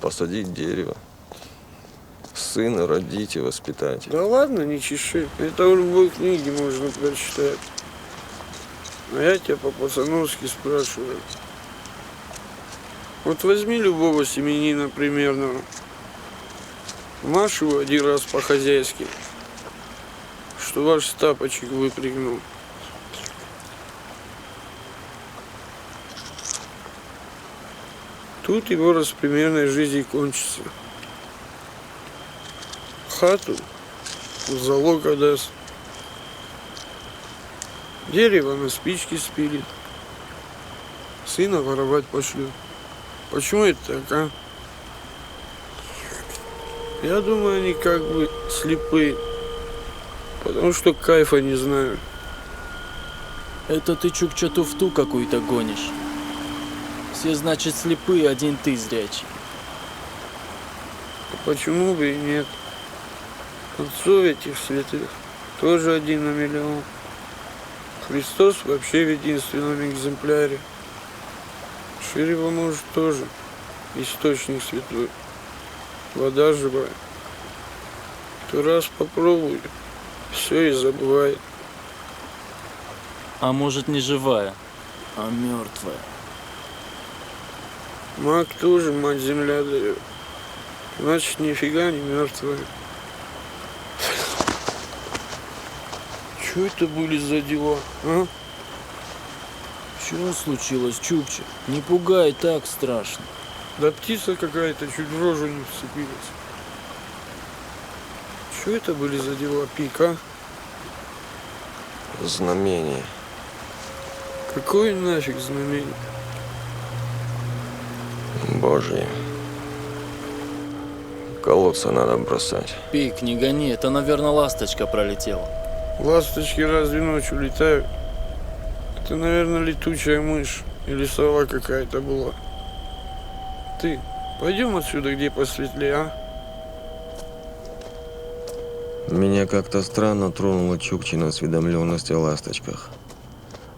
посадить дерево, сына родить и воспитать. Да ладно, не чеши. Это в любой книге можно прочитать. А я тебя по-пацановски спрашиваю. Вот возьми любого семьянина примерного. Маш его один раз по-хозяйски, что ваш с тапочек выпрыгнул. Тут его распримерная жизнь и кончится. Хату в залог отдаст. Дерево на спички спилит. Сына воровать пошлет. Почему это так, а? Я думаю, они как бы слепые. Потому что кайфа не знают. Это ты чукча туфту какую-то гонишь. Все, значит, слепые, один ты зрячий. Почему бы и нет? Отцов этих святых тоже 1 на миллион. Христос вообще в единственном экземпляре. Ширева может тоже. Источник святой. Вода живая. Кто раз попробует, все и забывает. А может, не живая, а мертвая. Маг тоже мать земля дает. Значит, нифига не мертвая. Что это были за дела, а? Что случилось, Чукча? Не пугай, так страшно. Да птица какая-то чуть в рожу не вцепилась. Что это были за дела, Пик, а? Знамение. Какое нафиг знамение? Божье. Колодца надо бросать. Пик, не гони, это, наверное, ласточка пролетела. Ласточки разве ночью летают? Это, наверное, летучая мышь или сова какая-то была. Ты, пойдем отсюда, где посветлее, а? Меня как-то странно тронула Чукчина осведомленность о ласточках.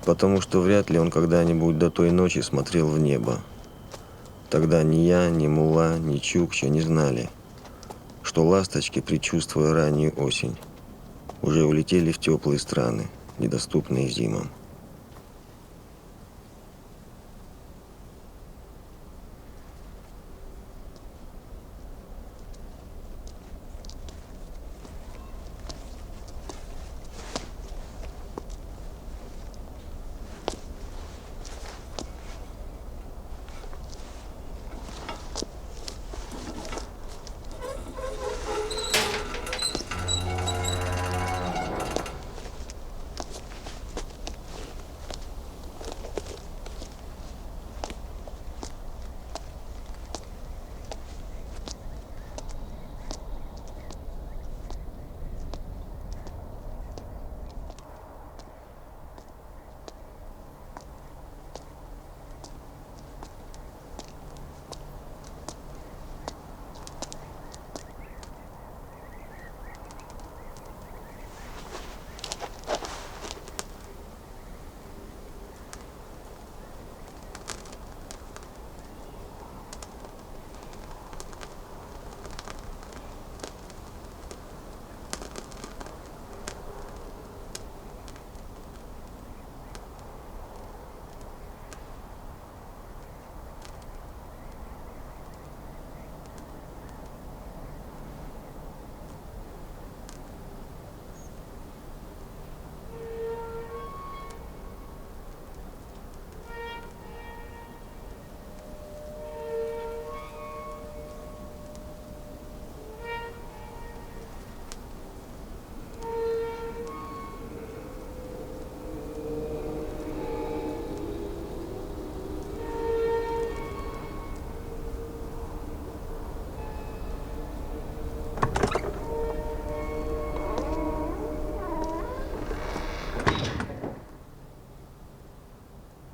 Потому что вряд ли он когда-нибудь до той ночи смотрел в небо. Тогда ни я, ни Мула, ни Чукча не знали, что ласточки, предчувствуя раннюю осень, уже улетели в теплые страны, недоступные зимам.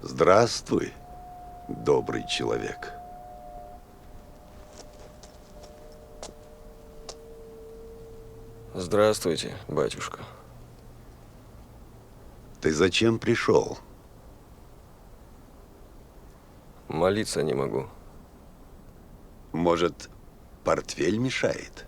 Здравствуй, добрый человек. Здравствуйте, батюшка. Ты зачем пришел? Молиться не могу. Может, портфель мешает?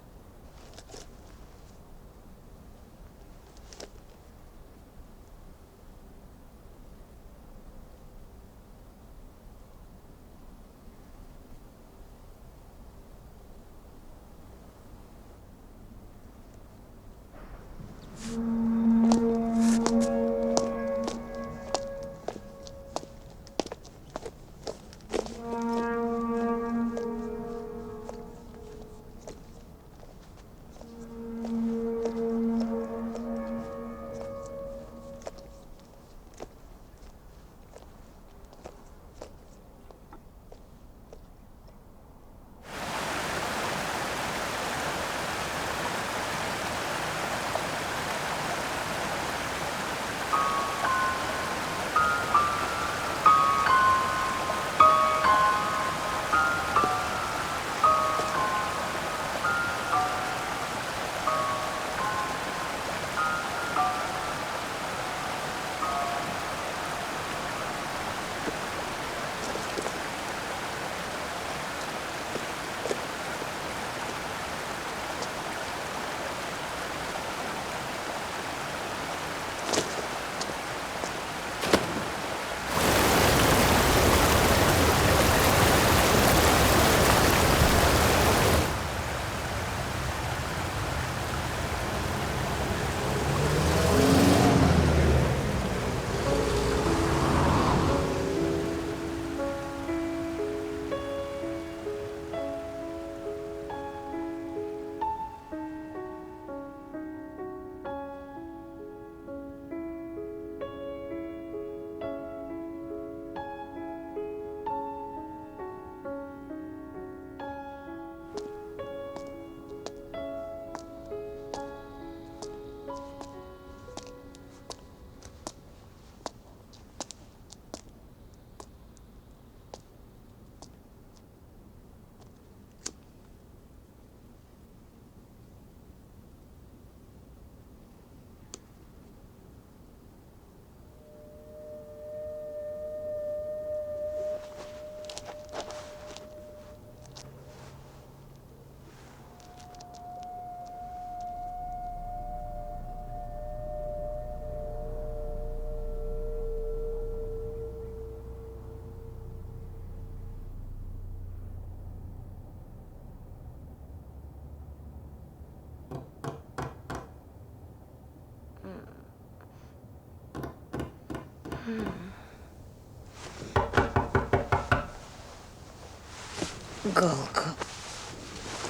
Галка,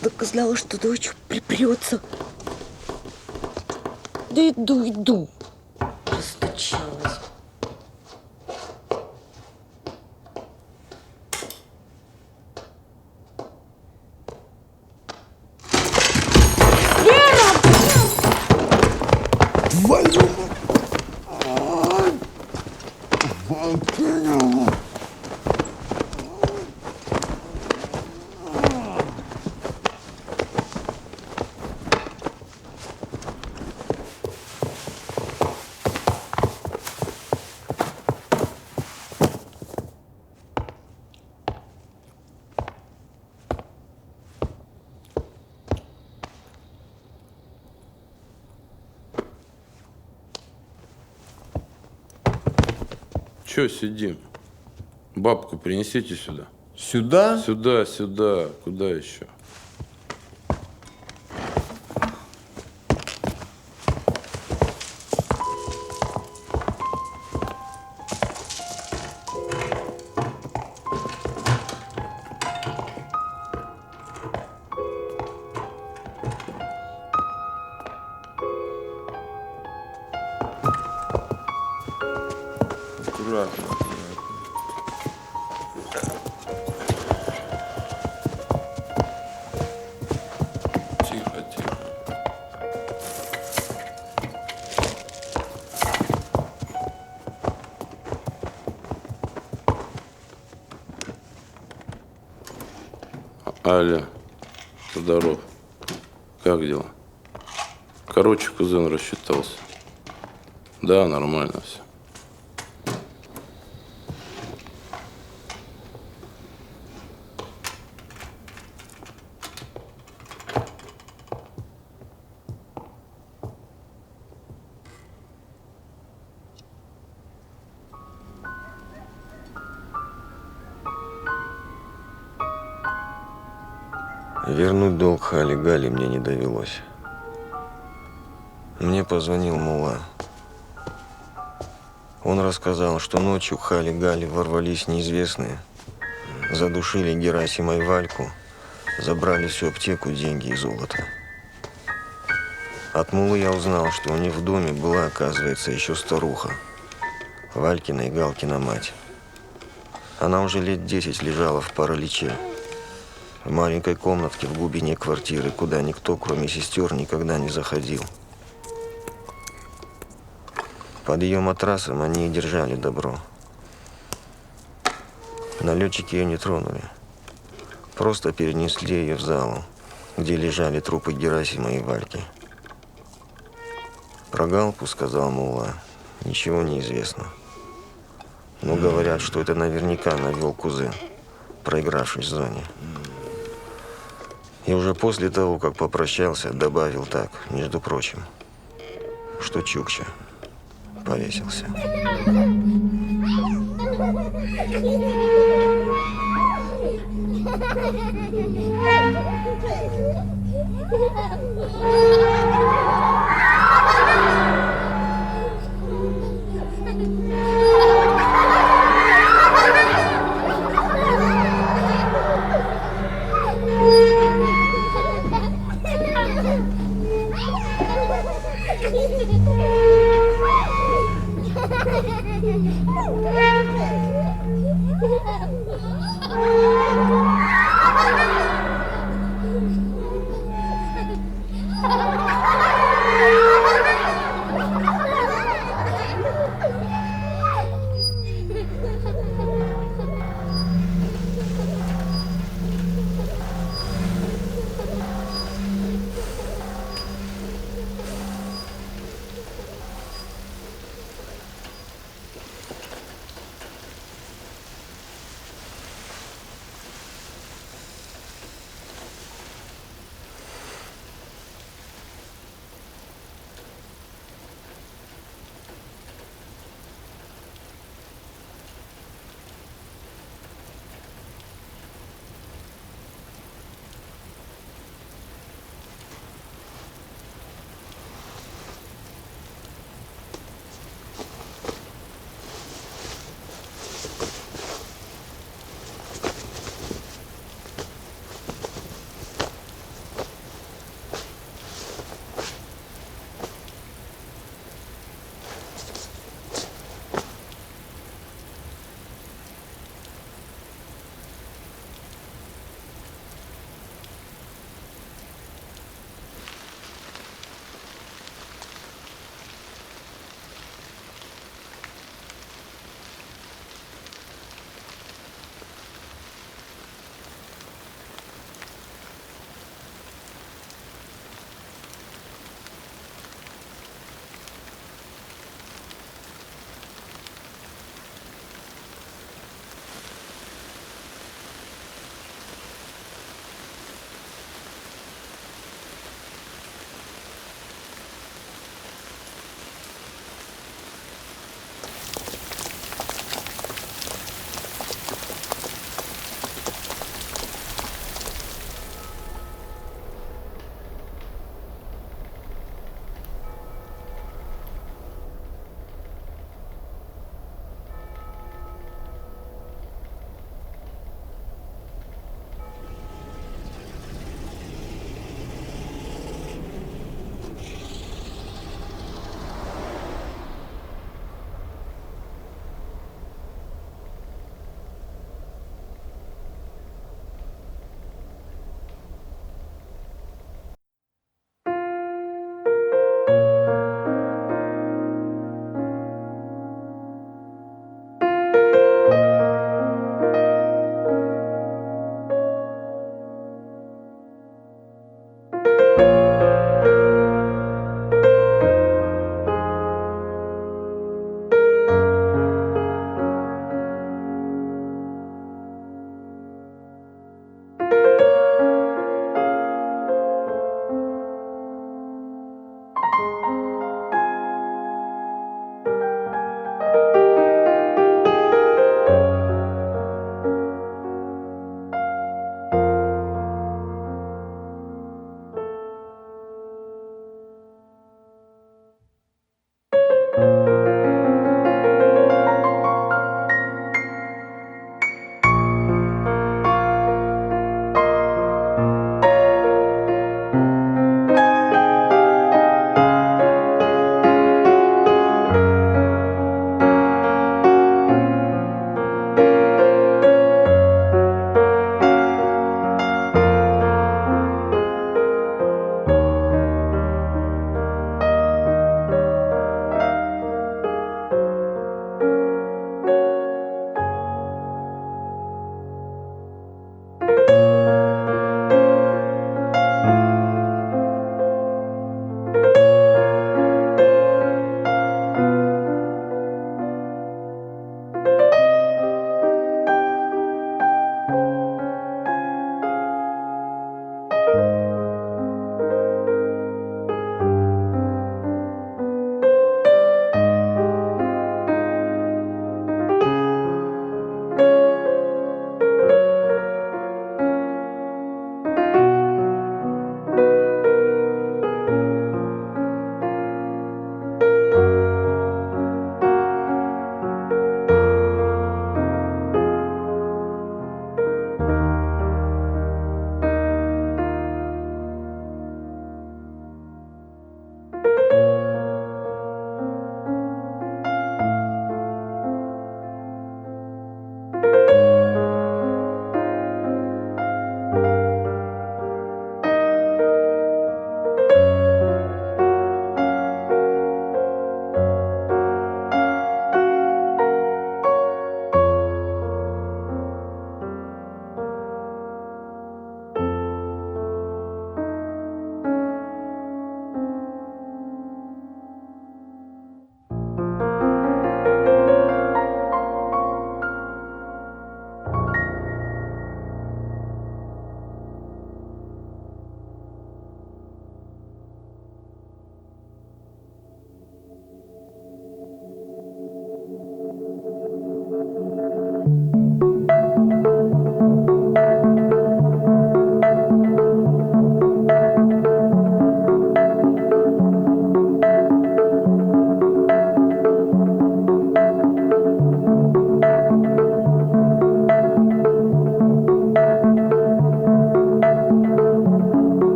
так знала, что дочь припрется. Да иду. Простучалась. Твою! Че сидим? Бабку принесите сюда. Сюда? Сюда. Куда еще? Аккуратно. Тихо. Аля, здоров. Как дела? Короче, кузен рассчитался. Да, нормально все. Вернуть долг Хали Гали мне не довелось. Мне позвонил мулла. Он рассказал, что ночью к Хали Гали ворвались неизвестные, задушили Герасима и Вальку, забрали всю аптеку, деньги и золото. От муллы я узнал, что у них в доме была, оказывается, еще старуха, Валькина и Галкина мать. Она уже лет 10 лежала в параличе, в маленькой комнатке в глубине квартиры, куда никто, кроме сестер, никогда не заходил. Под ее матрасом они и держали добро. Налетчики ее не тронули. Просто перенесли ее в залу, где лежали трупы Герасима и Вальки. Про Галку, сказал мулла, ничего не известно. Но говорят, что это наверняка навел кузен, проигравший в зоне. И уже после того, как попрощался, добавил так, между прочим, что Чукча повесился.